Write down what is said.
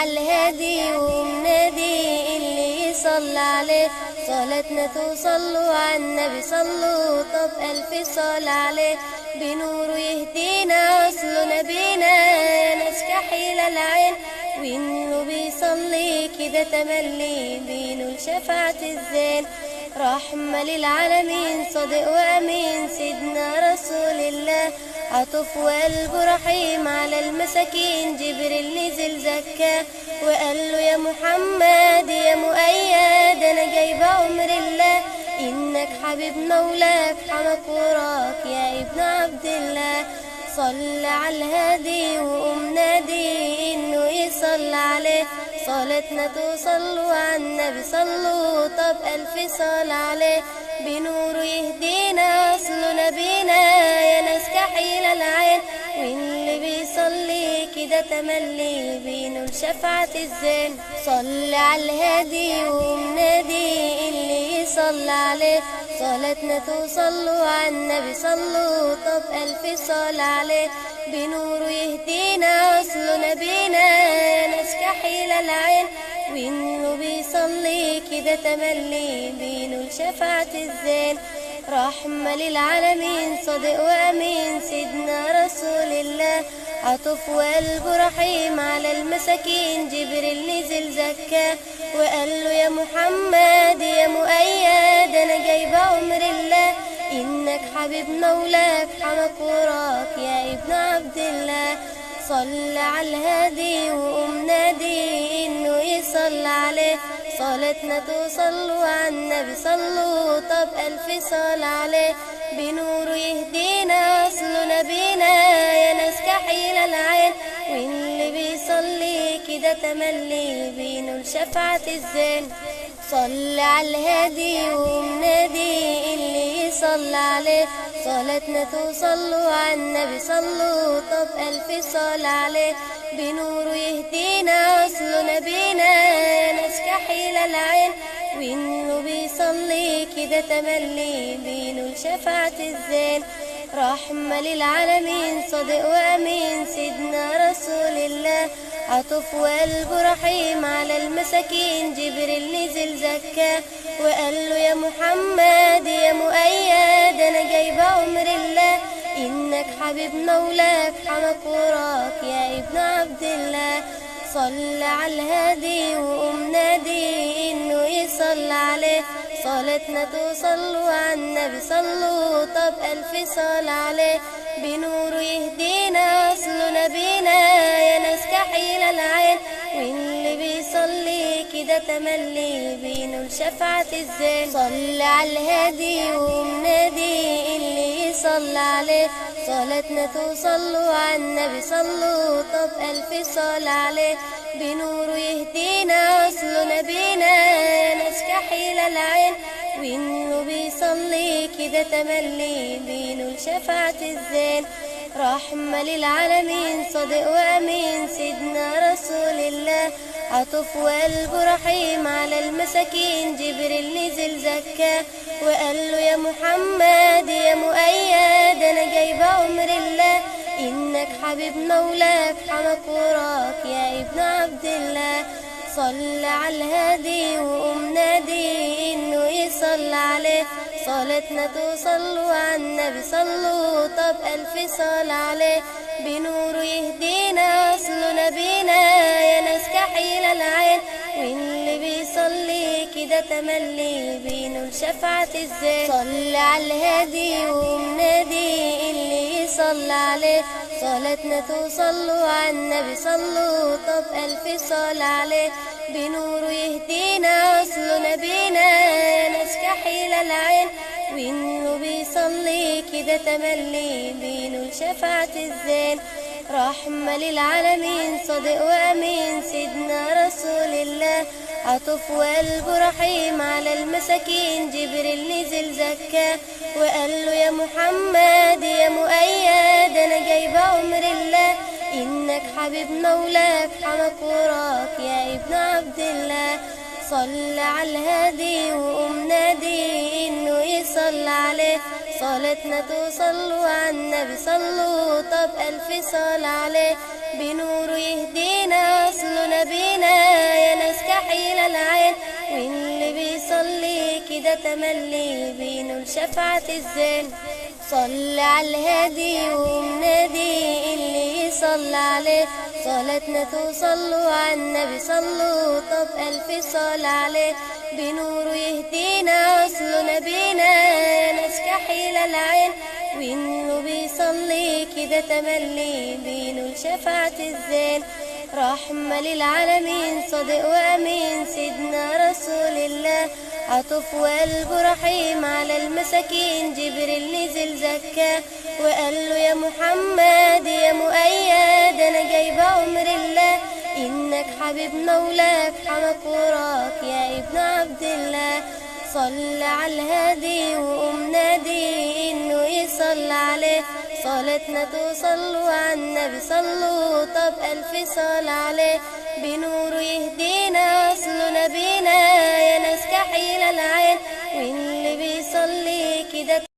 على الهادي ومنادي اللي يصلي عليه صلاتنا توصلوا على النبي صلوا. طب ألف صلاة عليه بنوره يهدينا أصله نبينا ناس كحيل العين وإنه بيصلي كده تملي بينه لشفاعة الزين. رحمة للعالمين صادق وأمين سيدنا رسول الله عطف وقلبه رحيم على المساكين. جبريل نزل زكاه وقال له يا محمد يا مؤيد أنا جايبة أمر الله إنك حبيب مولاك حماك وراك يا ابن عبد الله. صل على الهادي وقوم نادي إنه يصلي عليه صلاتنا توصلوا على النبي صلوا. طب ألف صلاة عليه بنوره يهدينا أصله نبينا يا ناس كحيل العين واللي بيصلي كده تملي بينه لشفاعة الزين. صل على الهادي وقوم نادي اللي يصلي عليه صلاتنا توصلوا على النبي صلوا. طب ألف صلاة عليه بنوره يهدينا أصله نبينا ناس كحيل العين وإنه بيصلي كده تملي بينه لشفاعة الزين. رحمة للعالمين صادق وأمين سيدنا رسول الله عطف وقلبه رحيم على المساكين. جبريل نزل زكاه وقال له يا محمد يا مؤيد أنا جايبة أمر الله إنك حبيب مولاك حماك وراك يا ابن عبد الله. صل على الهادي وقوم نادي إنه يصلي عليه صلاتنا توصلوا على النبي صلوا. طب ألف صلاة عليه بنوره يهدينا أصله نبينا يا ناس كحيل العين واللي بيصلي كده تملي بينه لشفاعة الزين. صل على الهادي وقوم نادي اللي يصلي عليه صلاتنا توصلوا على النبي صلوا. طب ألف صلاة عليه بنوره يهدينا أصله نبينا ناس كحيل العين وإنه بيصلي كده تملي بينه لشفاعة الزين. رحمة للعالمين صادق وأمين سيدنا رسول الله عطف وقلبه رحيم على المساكين. جبريل نزل زكاه وقال له يا محمد يا مؤيد أنا جايبة أمر الله إنك حبيب مولاك حماك وراك يا ابن عبد الله. صل على الهادي وقوم نادي إنه يصلي عليه صلاتنا توصلوا على النبي صلوا. طب ألف صلاة عليه بنوره يهدينا أصله نبينا يا ناس كحيل العين واللي بيصلي كده تملي بينه لشفاعة الزين. صل على الهادي وقوم نادي اللي يصلي عليه صلاتنا توصلوا على النبي صلوا. طب ألف صلاة عليه بنوره يهدينا أصله نبينا ناس كحيل العين وإنه بيصلي كده تملي بينه لشفاعة الزين. رحمة للعالمين صادق وأمين سيدنا رسول الله عطف وقلبه رحيم على المساكين. جبريل نزل زكاه وقال له يا محمد يا مؤيد أنا جايبة أمر الله إنك حبيب مولاك حماك وراك يا ابن عبد الله. صل على الهادي وقوم نادي إنه يصلي عليه صلاتنا توصلوا على النبي صلوا. طب ألف صلاة عليه بنوره يهدينا أصله نبينا يا ناس كحيل العين واللي بيصلي كده تملي بينه لشفاعة الزين. صل على الهادي وقوم نادي اللي يصلي عليه صلاتنا توصلوا على النبي صلوا. طب ألف صلاة عليه بنوره يهدينا أصله نبينا ناس كحيل العين وإنه بيصلي كده تملي بينه لشفاعة الزين. رحمة للعالمين صادق وأمين سيدنا رسول الله عطف وقلبه رحيم على المساكين. جبريل نزل زكاه وقال له يا محمد يا مؤيد أنا جايبة أمر الله إنك حبيب مولاك حماك وراك يا ابن عبد الله. صل على الهادي وقوم نادي إنه يصلي عليه صلاتنا توصلوا على النبي صلوا. طب ألف صلاة عليه بنوره يهدينا أصله نبينا العين، واللي بيصلي كده تملي بينول شفاعة الزين. صل على الهادي ومنادي اللي يصلي عليه، صلاتنا توصلوا على النبي صلوا، طب ألف صلاة عليه. بنوره يهدينا أصل نبينا ناس كحيل العين، وإنه بيصلي كده تملي بينول شفاعة الزين. رحمة للعالمين صادق وأمين سيدنا رسول الله، عطف وقلبه رحيم على المساكين. جبريل نزل زكاه وقال له يا محمد يا مؤيد أنا جايبة أمر الله، إنك حبيب مولاك حماك وراك يا ابن عبد الله. صل على الهادي وقوم نادي إنه يصلى عليه، صلاتنا توصلوا على النبي صلوا، طب ألف صلاة عليه. بنوره يهدينا أصل نبينا يا ناس كحيل العين، واللي بيصلي كده